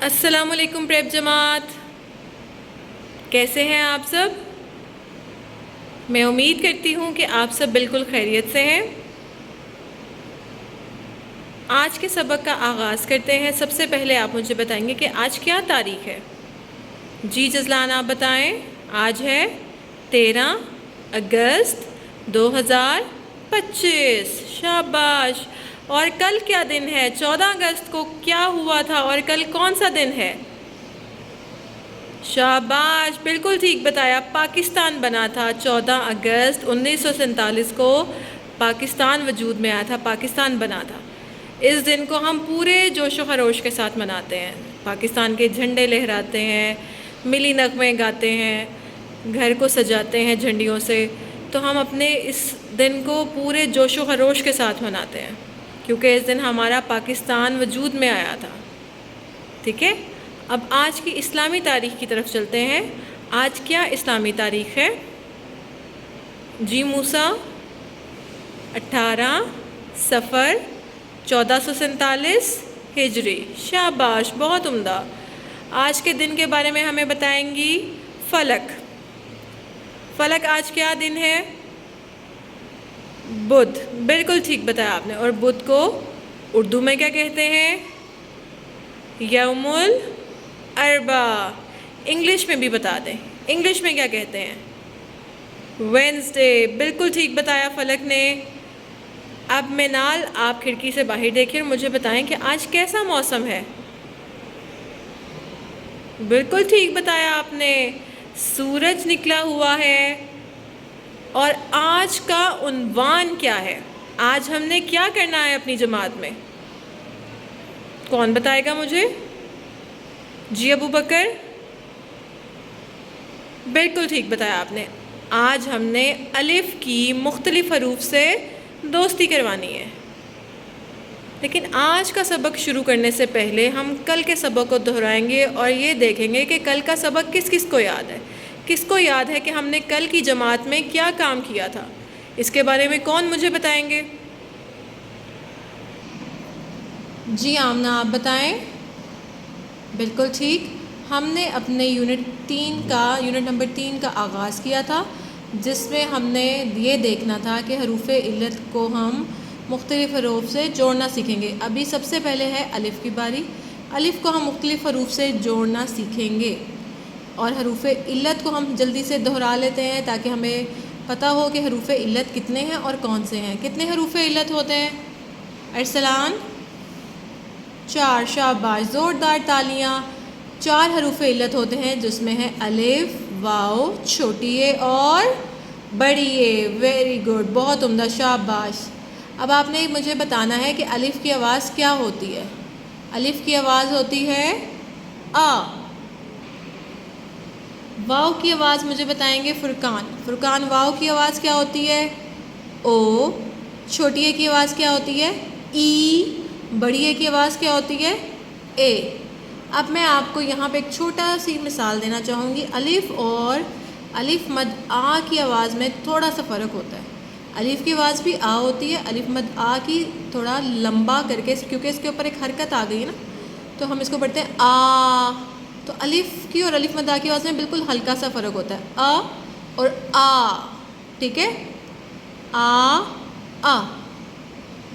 السلام علیکم پریپ جماعت، کیسے ہیں آپ سب؟ میں امید کرتی ہوں کہ آپ سب بالکل خیریت سے ہیں۔ آج کے سبق کا آغاز کرتے ہیں۔ سب سے پہلے آپ مجھے بتائیں گے کہ آج کیا تاریخ ہے؟ جی جزلان آپ بتائیں۔ آج ہے 13 اگست 2025۔ شاباش۔ اور کل کیا دن ہے؟ 14 اگست کو کیا ہوا تھا اور کل کون سا دن ہے؟ شاباش، بالکل ٹھیک بتایا، پاکستان بنا تھا 14 اگست 1947 کو پاکستان وجود میں آیا تھا، پاکستان بنا تھا۔ اس دن کو ہم پورے جوش و خروش کے ساتھ مناتے ہیں، پاکستان کے جھنڈے لہراتے ہیں، ملی نغمے گاتے ہیں، گھر کو سجاتے ہیں جھنڈیوں سے۔ تو ہم اپنے اس دن کو پورے جوش و خروش کے ساتھ مناتے ہیں کیونکہ اس دن ہمارا پاکستان وجود میں آیا تھا۔ ٹھیک ہے، اب آج کی اسلامی تاریخ کی طرف چلتے ہیں۔ آج کیا اسلامی تاریخ ہے؟ جی موسیٰ، 18 صفر 1447 ہجری۔ شاباش، بہت عمدہ۔ آج کے دن کے بارے میں ہمیں بتائیں گی فلک۔ فلک آج کیا دن ہے؟ بدھ، بالکل ٹھیک بتایا آپ نے۔ اور بدھ کو اردو میں کیا کہتے ہیں؟ یوم الاربعاء۔ انگلش میں بھی بتا دیں، انگلش میں کیا کہتے ہیں؟ وینسڈے، بالکل ٹھیک بتایا فلک نے۔ اب منال، آپ کھڑکی سے باہر دیکھیں اور مجھے بتائیں کہ آج کیسا موسم ہے؟ بالکل ٹھیک بتایا آپ نے، سورج نکلا ہوا ہے۔ اور آج کا عنوان کیا ہے؟ آج ہم نے کیا کرنا ہے اپنی جماعت میں؟ کون بتائے گا مجھے؟ جی ابو بکر، بالکل ٹھیک بتایا آپ نے۔ آج ہم نے الف کی مختلف حروف سے دوستی کروانی ہے۔ لیکن آج کا سبق شروع کرنے سے پہلے ہم کل کے سبق کو دہرائیں گے اور یہ دیکھیں گے کہ کل کا سبق کس کس کو یاد ہے، کس کو یاد ہے کہ ہم نے کل کی جماعت میں کیا کام کیا تھا۔ اس کے بارے میں کون مجھے بتائیں گے؟ جی آمنہ، آپ بتائیں۔ بالکل ٹھیک، ہم نے اپنے یونٹ نمبر 3 کا آغاز کیا تھا، جس میں ہم نے یہ دیکھنا تھا کہ حروف علت کو ہم مختلف حروف سے جوڑنا سیکھیں گے۔ ابھی سب سے پہلے ہے الف کی باری۔ الف کو ہم مختلف حروف سے جوڑنا سیکھیں گے اور حروف علت کو ہم جلدی سے دہرا لیتے ہیں تاکہ ہمیں پتہ ہو کہ حروف علت کتنے ہیں اور کون سے ہیں۔ کتنے حروف علت ہوتے ہیں؟ ارسلان، 4۔ شاباش، زوردار تالیاں۔ 4 حروف علت ہوتے ہیں جس میں ہے الف، واو، چھوٹی اے اور بڑی اے۔ ویری گڈ، بہت عمدہ، شاباش۔ اب آپ نے مجھے بتانا ہے کہ الف کی آواز کیا ہوتی ہے؟ الف کی آواز ہوتی ہے آ۔ واو کی آواز مجھے بتائیں گے فرقان۔ فرقان، واو کی آواز کیا ہوتی ہے؟ او۔ چھوٹی اے کی آواز کیا ہوتی ہے؟ ای۔ بڑی اے کی آواز کیا ہوتی ہے؟ اے۔ اب میں آپ کو یہاں پہ ایک چھوٹا سی مثال دینا چاہوں گی۔ الف اور الف مد آ کی آواز میں تھوڑا سا فرق ہوتا ہے۔ الف کی آواز بھی آ ہوتی ہے، الف مد آ کی تھوڑا لمبا کر کے، کیونکہ اس کے اوپر ایک حرکت آ گئی ہے نا، تو ہم اس کو پڑھتے ہیں آ۔ تو الف کی اور الف مد آ کی آواز میں بالکل ہلکا سا فرق ہوتا ہے، آ اور آ۔ ٹھیک ہے، آ۔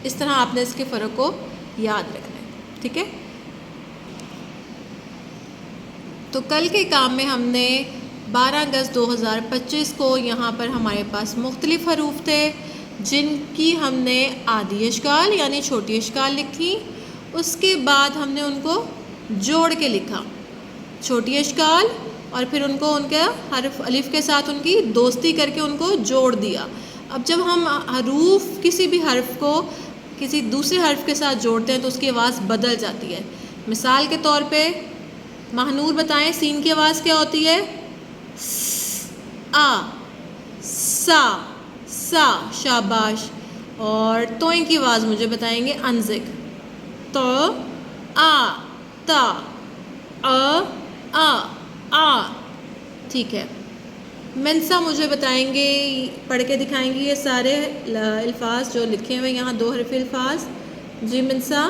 اس طرح آپ نے اس کے فرق کو یاد رکھنا ہے۔ ٹھیک ہے، تو کل کے کام میں ہم نے 12 اگست 2025 کو یہاں پر ہمارے پاس مختلف حروف تھے جن کی ہم نے آدھی اشکال یعنی چھوٹی اشکال لکھی۔ اس کے بعد ہم نے ان کو جوڑ کے لکھا، چھوٹی اشکال، اور پھر ان کو ان کے حرف الف کے ساتھ ان کی دوستی کر کے ان کو جوڑ دیا۔ اب جب ہم حروف کسی بھی حرف کو کسی دوسرے حرف کے ساتھ جوڑتے ہیں تو اس کی آواز بدل جاتی ہے۔ مثال کے طور پہ مہنور بتائیں، سین کی آواز کیا ہوتی ہے؟ آ۔ سا، سا، شاباش۔ اور توئیں کی آواز مجھے بتائیں گے انزک، تو، آ، تا، آ۔ ٹھیک ہے، منسا مجھے بتائیں گے، پڑھ کے دکھائیں گے یہ سارے الفاظ جو لکھے ہوئے یہاں 2 حرفی الفاظ۔ جی منسا۔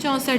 64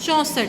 64।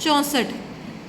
64।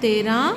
13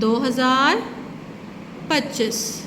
2025।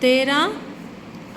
13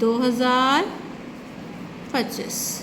2025।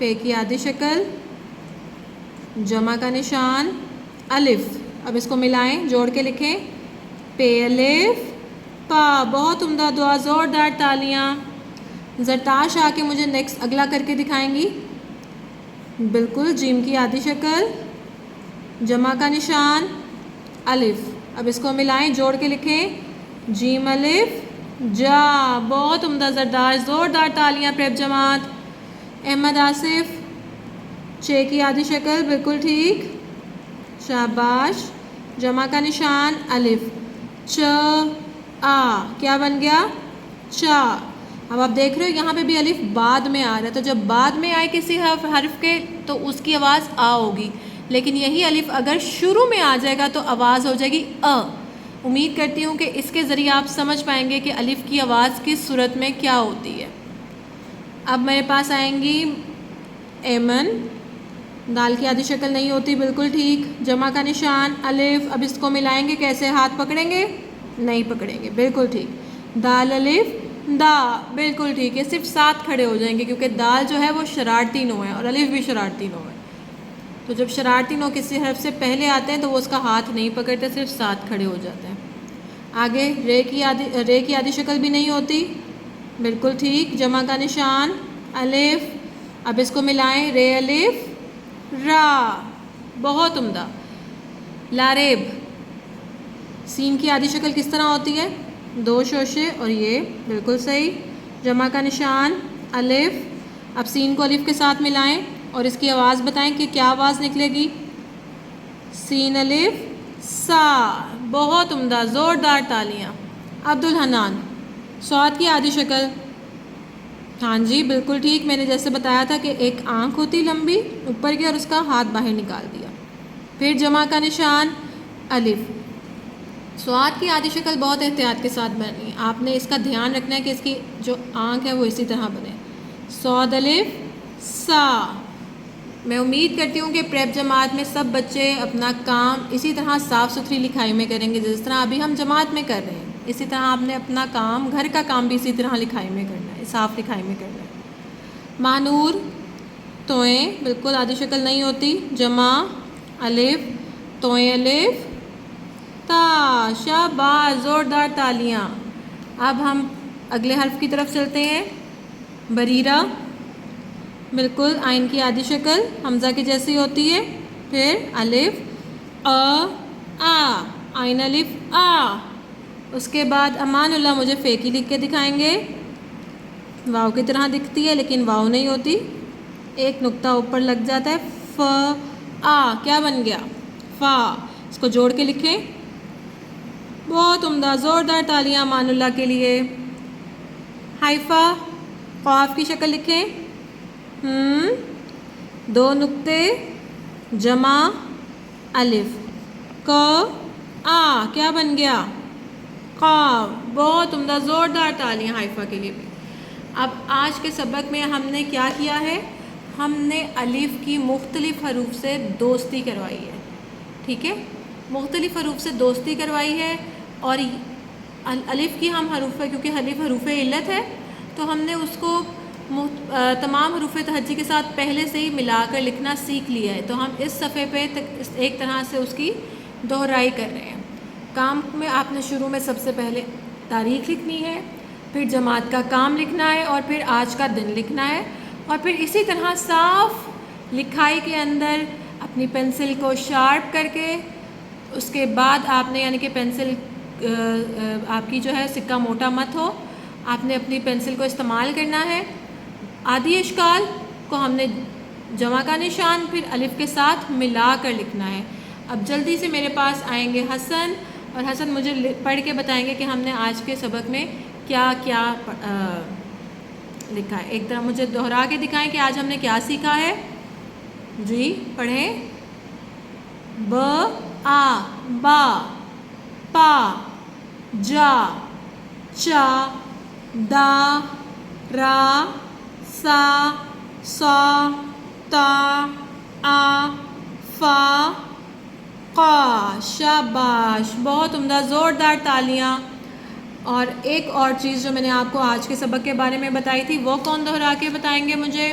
پے کی آدھی شکل، جمع کا نشان، الف. اب اس کو ملائیں، جوڑ کے لکھیں، پے الف پا. بہت عمدہ، دعا زوردار تالیاں. زرتاش آ کے مجھے نیکسٹ اگلا کر کے دکھائیں گی. بالکل، جیم کی آدھی شکل، جمع کا نشان، الف. اب اس کو ملائیں، جوڑ کے لکھیں، جیم الف جا. بہت عمدہ، زردار زوردار تالیاں پریپ جماعت. احمد آصف، چے کی آدھی شکل، بالکل ٹھیک، شاباش. جمع کا نشان، الف. چ آ کیا بن گیا؟ چا. اب آپ دیکھ رہے ہو یہاں پہ بھی الف بعد میں آ رہا ہے، تو جب بعد میں آئے کسی حرف کے تو اس کی آواز آ ہوگی، لیکن یہی الف اگر شروع میں آ جائے گا تو آواز ہو جائے گی ا. امید کرتی ہوں کہ اس کے ذریعے آپ سمجھ پائیں گے کہ الف کی آواز کس صورت میں کیا ہوتی ہے. اب میرے پاس آئیں گی ایمن. دال کی آدھی شکل نہیں ہوتی، بالکل ٹھیک، جمع کا نشان، الف. اب اس کو ملائیں گے کیسے؟ ہاتھ پکڑیں گے؟ نہیں پکڑیں گے، بالکل ٹھیک. دال الف دا، بالکل ٹھیک ہے. صرف ساتھ کھڑے ہو جائیں گے کیونکہ دال جو ہے وہ شرارتی نو ہے اور الف بھی شرارتی نو ہے. تو جب شرارتی نو کسی حرف سے پہلے آتے ہیں تو وہ اس کا ہاتھ نہیں پکڑتے، صرف ساتھ کھڑے ہو جاتے ہیں. آگے رے کی آدھی شکل بھی نہیں ہوتی، بالکل ٹھیک، جمع کا نشان، الف. اب اس کو ملائیں، رے الف را. بہت عمدہ. لاریب. سین کی آدھی شکل کس طرح ہوتی ہے؟ دو شوشے اور یہ، بالکل صحیح، جمع کا نشان، الف. اب سین کو الف کے ساتھ ملائیں اور اس کی آواز بتائیں کہ کیا آواز نکلے گی؟ سین الف سا. بہت عمدہ، زوردار تالیاں. عبدالحنان. صاد کی آدھی شکل، ہاں جی بالکل ٹھیک. میں نے جیسے بتایا تھا کہ ایک آنکھ ہوتی لمبی اوپر کی اور اس کا ہاتھ باہر نکال دیا. پھر جمع کا نشان، الف. صاد کی آدھی شکل بہت احتیاط کے ساتھ بنی، آپ نے اس کا دھیان رکھنا ہے کہ اس کی جو آنکھ ہے وہ اسی طرح بنے. صاد الف سا. میں امید کرتی ہوں کہ پریپ جماعت میں سب بچے اپنا کام اسی طرح صاف ستھری لکھائی میں کریں گے جس طرح ابھی ہم جماعت میں کر رہے ہیں. اسی طرح آپ نے اپنا کام، گھر کا کام بھی اسی طرح لکھائی میں کرنا ہے، صاف لکھائی میں کرنا ہے. مانور. توئیں، بالکل آدھی شکل نہیں ہوتی، جمع، الف. توئیں الف تا. شاباش، زوردار تالیاں. اب ہم اگلے حرف کی طرف چلتے ہیں. بریرہ. بالکل آئین کی آدھی شکل حمزہ کی جیسی ہوتی ہے. پھر الف آ. آئین الف آ. اس کے بعد امان اللہ مجھے فیکی لکھ کے دکھائیں گے. واؤ کی طرح دکھتی ہے لیکن واؤ نہیں ہوتی، ایک نقطہ اوپر لگ جاتا ہے. ف آ کیا بن گیا؟ فا. اس کو جوڑ کے لکھیں. بہت عمدہ، زوردار تالیاں امان اللہ کے لیے. حیفا. قاف کی شکل لکھیں. دو نقطے، جمع، الف. ق آ کیا بن گیا؟ قاف. بہت عمدہ، زوردار تالیاں حیفا کے لیے بھی. اب آج کے سبق میں ہم نے کیا کیا ہے؟ ہم نے الف کی مختلف حروف سے دوستی کروائی ہے، ٹھیک ہے، مختلف حروف سے دوستی کروائی ہے. اور الف کی ہم حروف، کیونکہ الف حروف علت ہے تو ہم نے اس کو تمام حروف تہجی کے ساتھ پہلے سے ہی ملا کر لکھنا سیکھ لیا ہے. تو ہم اس صفحے پہ ایک طرح سے اس کی دہرائی کر رہے ہیں. کام میں آپ نے شروع میں سب سے پہلے تاریخ لکھنی ہے، پھر جماعت کا کام لکھنا ہے اور پھر آج کا دن لکھنا ہے. اور پھر اسی طرح صاف لکھائی کے اندر اپنی پنسل کو شارپ کر کے اس کے بعد آپ نے، یعنی کہ پنسل آپ کی جو ہے سکہ موٹا مت ہو، آپ نے اپنی پنسل کو استعمال کرنا ہے. آدھی اشکال کو ہم نے جمع کا نشان پھر الف کے ساتھ ملا کر لکھنا ہے. اب جلدی سے میرے پاس آئیں گے حسن، اور حسن مجھے پڑھ کے بتائیں گے کہ ہم نے آج کے سبق میں کیا کیا لکھا ہے. ایک طرح مجھے دہرا کے دکھائیں کہ آج ہم نے کیا سیکھا ہے. جی پڑھیں. ب آ با. پا. جا. چا. دا. را. سا. سا. تا. آ. فا. قا. شاباش، بہت عمدہ، زوردار تالیاں. اور ایک اور چیز جو میں نے آپ کو آج کے سبق کے بارے میں بتائی تھی وہ کون دہرا کے بتائیں گے مجھے؟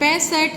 65,